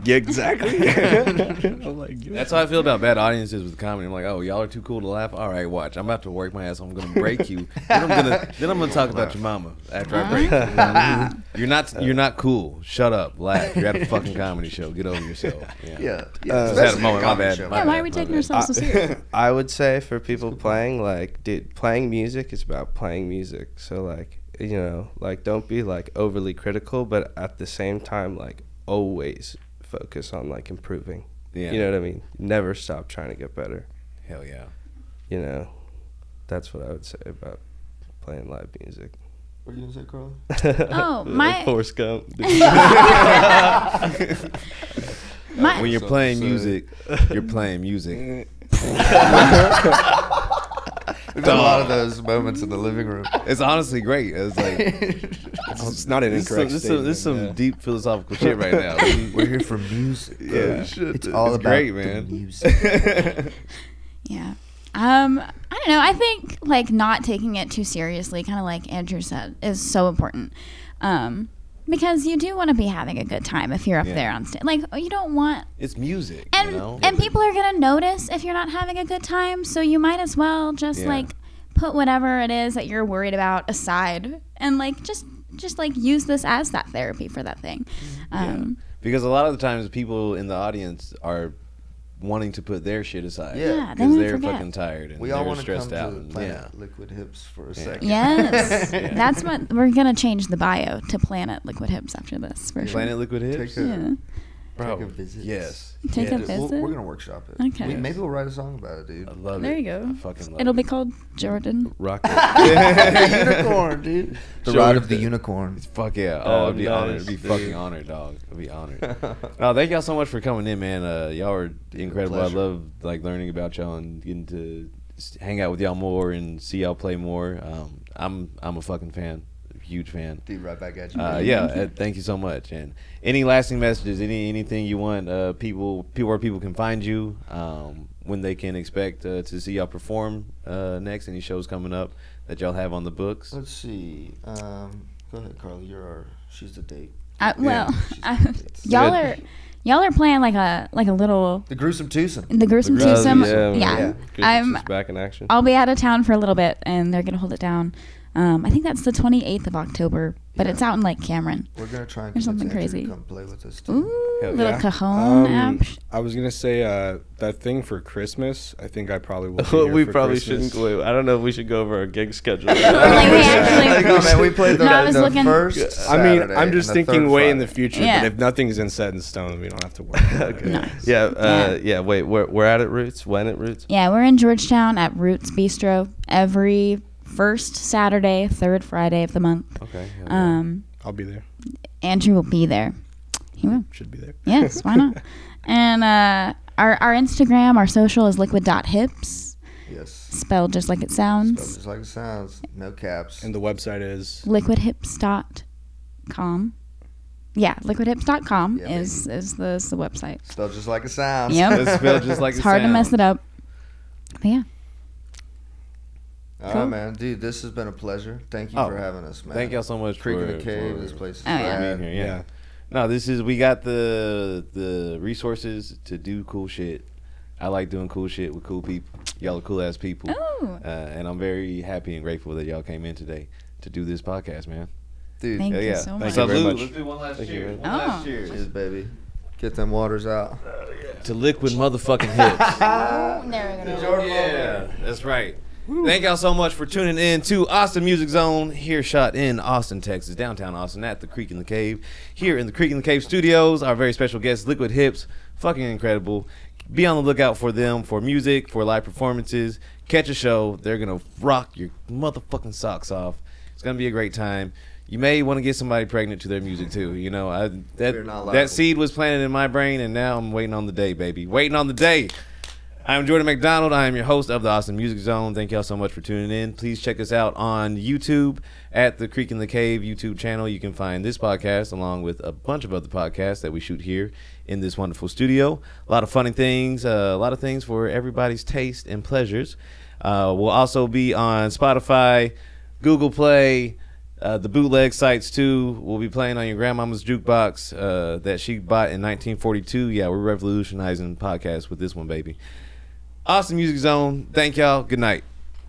yeah, exactly. I'm like, That's how I feel about bad audiences with comedy. I'm like, oh, y'all are too cool to laugh. All right, watch. I'm about to work my ass. I'm gonna break you. Then I'm gonna talk about your mama after I break you. You're not cool. Shut up. Laugh. You're at a fucking comedy show. Get over yourself. Yeah. Yeah. Just had a moment. My bad. Yeah, why are we taking ourselves so serious? I would say for people playing, like, dude, playing music is about playing music. So, like, you know, like, don't be, like, overly critical, but at the same time, like, always focus on, like, improving. Yeah. You know what I mean? Never stop trying to get better. Hell yeah. You know? That's what I would say about playing live music. What are you gonna say, Carly? Oh, Like my Forrest Gump. When you're playing music, you're playing music. We've done a lot of those moments in the living room. It's honestly great. It's like it's not an this incorrect is some statement, deep philosophical shit right now. We're here for music. Yeah. It's all about great, the man. music. Yeah. I don't know. I think like not taking it too seriously, kind of like Andrew said, is so important. Because you do want to be having a good time if you're up Yeah. there on stage. Like you don't want It's music, and you know? and people are gonna notice if you're not having a good time. So you might as well just Yeah. like put whatever it is that you're worried about aside and like just like use this as that therapy for that thing. Because a lot of the times people in the audience are wanting to put their shit aside. Yeah. Yeah, they Because wanna they're forget. fucking tired and We all they're want to come stressed out. to And, Planet yeah. Liquid Hips for a second. Yes, that's what we're gonna change the bio to Planet Liquid Hips after this. For sure. Planet Liquid Hips? Take a, Yeah. Bro, take a visit. yes. Take a yes. visit? We're gonna workshop it. Okay. Maybe we'll write a song about it, dude. I love There it. you go. I fucking love It'll it. be called Jordan. Rocket. Unicorn, dude. The Sure. ride of the unicorn. Fuck yeah. Oh, I'd be honored. nice, I'd be dude. fucking honored, dog. I'd be honored. No, thank y'all so much for coming in, man. Y'all are incredible. I pleasure. love like learning about y'all and getting to hang out with y'all more and see y'all play more. I'm a fucking fan. Huge fan. Dude, right back at you. Thank you so much. And any lasting messages, anything you want people where people can find you, when they can expect to see y'all perform next, any shows coming up that y'all have on the books. Let's see. Go ahead, Carly. She's the date. Well, She's the dates. y'all are playing like a little The gruesome twosome. the gruesome The gruesome, twosome. yeah. I'm Just back in action. I'll be out of town for a little bit, and they're gonna hold it down. I think that's the 28th of October, but it's out in Lake Cameron. We're gonna try and Or something convince Andrew crazy. to come play with us too. Ooh, Hell little yeah. Cajon app. I was gonna say that thing for Christmas. I think I probably will. Be here We for probably Christmas. shouldn't. Wait, I don't know if we should go over our gig schedule. Or like we actually. Oh, man, we played the, No, I was the looking- first I mean, Saturday I'm just and the thinking third way in the Friday. future. Yeah. But if nothing's in set in stone, we don't have to worry about it. Nice. Yeah. Wait, we're at Roots. When at Roots? Yeah, we're in Georgetown at Roots Bistro every first Saturday, third Friday of the month. Okay. hell yeah. I'll be there. Andrew will be there. He will. Should be there. Yes, why not? And our Instagram, our social is liquid.hips, Yes. spelled just like it Spelled sounds. just like it sounds. No caps. And the website is Liquidhips.com. Yeah, liquidhips.com Yeah, is the website. Spelled just like it sounds. Yep. It's spelled just like It's it hard to mess sounds. it up. But yeah. All Cool. right, man. Dude, this has been a pleasure. Thank you Oh, for having us, man. Thank y'all so much Creek for in the Cave. for- This place is Oh, yeah. rad. being here. Yeah. No, we got the resources to do cool shit. I like doing cool shit with cool people. Y'all are cool ass people. Oh. And I'm very happy and grateful that y'all came in today to do this podcast, man. Dude, Thank hell you yeah. so much. Thank you very Salute. much. Let's do one last Thank you, cheers. man. One last Oh. cheers. cheers, baby. Get them waters out. To liquid motherfucking hips. There we go. Yeah, that's right. Thank y'all so much for tuning in to Austin Music Zone, here shot in Austin, Texas, downtown Austin, at the Creek in the Cave. Here in the Creek in the Cave studios, our very special guest, Liquid Hips, fucking incredible. Be on the lookout for them, for music, for live performances. Catch a show. They're going to rock your motherfucking socks off. It's going to be a great time. You may want to get somebody pregnant to their music, too. You know, We're not that liable. seed was planted in my brain, and now I'm waiting on the day, baby. Waiting on the day. I'm Jordan Macdonald. I am your host of the Austin Music Zone. Thank y'all so much for tuning in. Please check us out on YouTube at the Creek in the Cave YouTube channel. You can find this podcast along with a bunch of other podcasts that we shoot here in this wonderful studio. A lot of funny things, a lot of things for everybody's taste and pleasures. We'll also be on Spotify, Google Play, the bootleg sites too. We'll be playing on your grandmama's jukebox that she bought in 1942. Yeah, we're revolutionizing podcasts with this one, baby. Awesome Music Zone. Thank y'all. Good night.